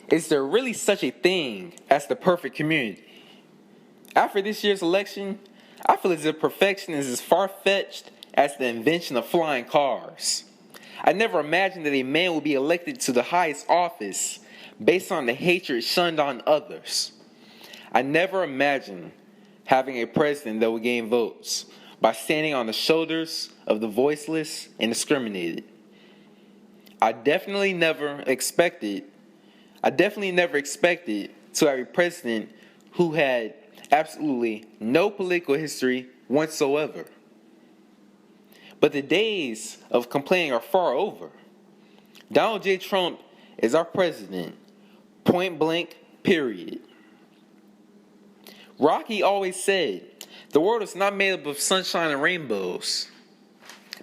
Is there really such a thing as the perfect community? After this year's election, I feel as if perfection is as far-fetched as the invention of flying cars. I never imagined that a man would be elected to the highest office based on the hatred shunned on others. I never imagined having a president that would gain votes by standing on the shoulders of the voiceless and discriminated. I definitely never expected to have a president who had absolutely no political history whatsoever. But the days of complaining are far over. Donald J. Trump is our president, point blank, period. Rocky always said, the world is not made up of sunshine and rainbows.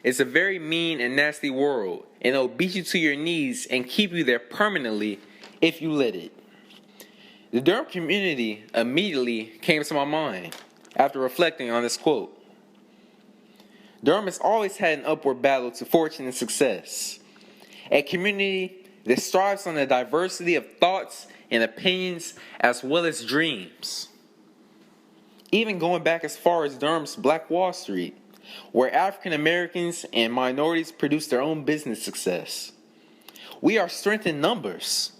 It's a very mean and nasty world, and it'll beat you to your knees and keep you there permanently if you let it. The Durham community immediately came to my mind after reflecting on this quote. Durham has always had an upward battle to fortune and success. A community that strives on the diversity of thoughts and opinions as well as dreams. Even going back as far as Durham's Black Wall Street, where African Americans and minorities produce their own business success. We are strength in numbers,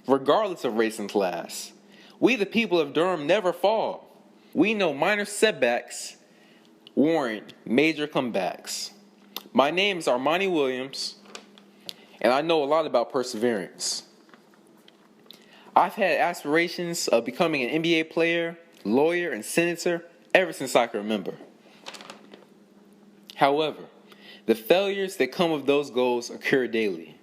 regardless of race and class. We, the people of Durham, never fall. We know minor setbacks warrant major comebacks. My name is Armani Williams, and I know a lot about perseverance. I've had aspirations of becoming an NBA player, lawyer, and senator ever since I can remember. However, the failures that come with those goals occur daily.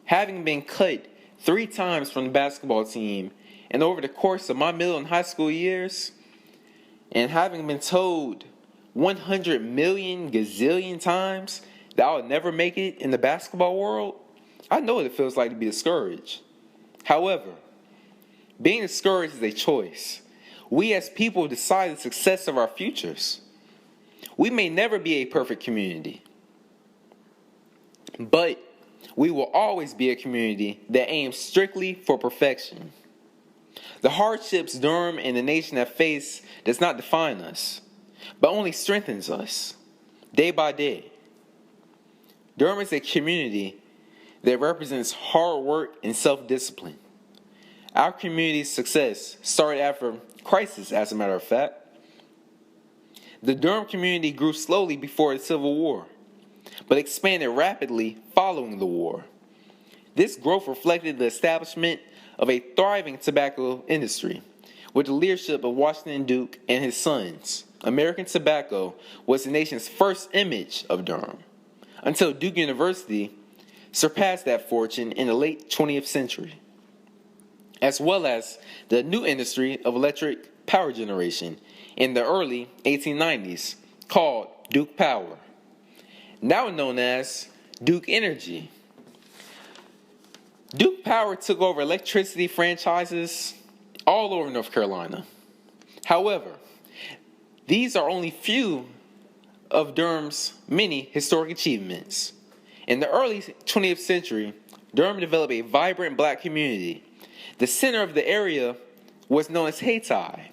Having been cut 3 times from the basketball team and over the course of my middle and high school years, and having been told 100 million gazillion times that I would never make it in the basketball world, I know what it feels like to be discouraged. However, being discouraged is a choice. We as people decide the success of our futures. We may never be a perfect community, but we will always be a community that aims strictly for perfection. The hardships Durham and the nation have faced does not define us, but only strengthens us, day by day. Durham is a community that represents hard work and self-discipline. Our community's success started after crisis, as a matter of fact. The Durham community grew slowly before the Civil War, but expanded rapidly following the war. This growth reflected the establishment of a thriving tobacco industry, with the leadership of Washington Duke and his sons. American tobacco was the nation's first image of Durham, until Duke University surpassed that fortune in the late 20th century, as well as the new industry of electric power generation in the early 1890s, called Duke Power, now known as Duke Energy. Duke Power took over electricity franchises all over North Carolina. However, these are only few of Durham's many historic achievements. In the early 20th century, Durham developed a vibrant black community. The center of the area was known as Hayti.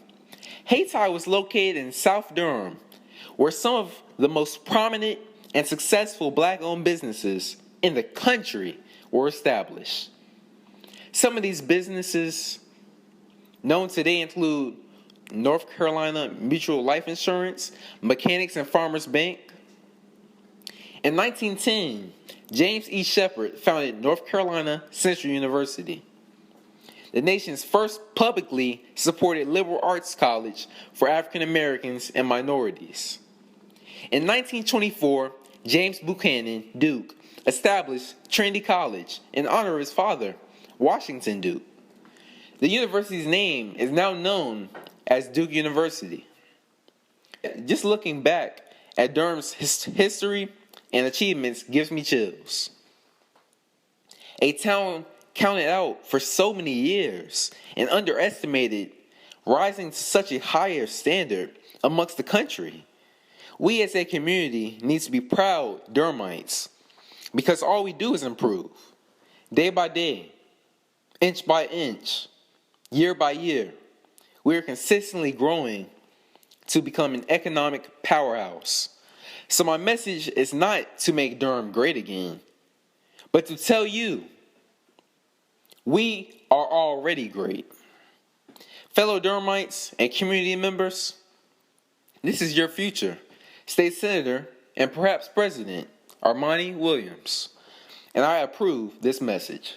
Hayti was located in South Durham, where some of the most prominent and successful black-owned businesses in the country were established. Some of these businesses known today include North Carolina Mutual Life Insurance, Mechanics and Farmers Bank. In 1910, James E. Shepard founded North Carolina Central University, the nation's first publicly supported liberal arts college for African Americans and minorities. In 1924, James Buchanan Duke established Trinity College in honor of his father, Washington Duke. The university's name is now known as Duke University. Just looking back at Durham's history and achievements gives me chills. A town counted out for so many years and underestimated, rising to such a higher standard amongst the country. We as a community need to be proud Durhamites, because all we do is improve, day by day. inch by inch, year by year, we are consistently growing to become an economic powerhouse. So my message is not to make Durham great again, but to tell you, we are already great. Fellow Durhamites and community members, this is your future. State Senator and perhaps President Armani Williams, and I approve this message.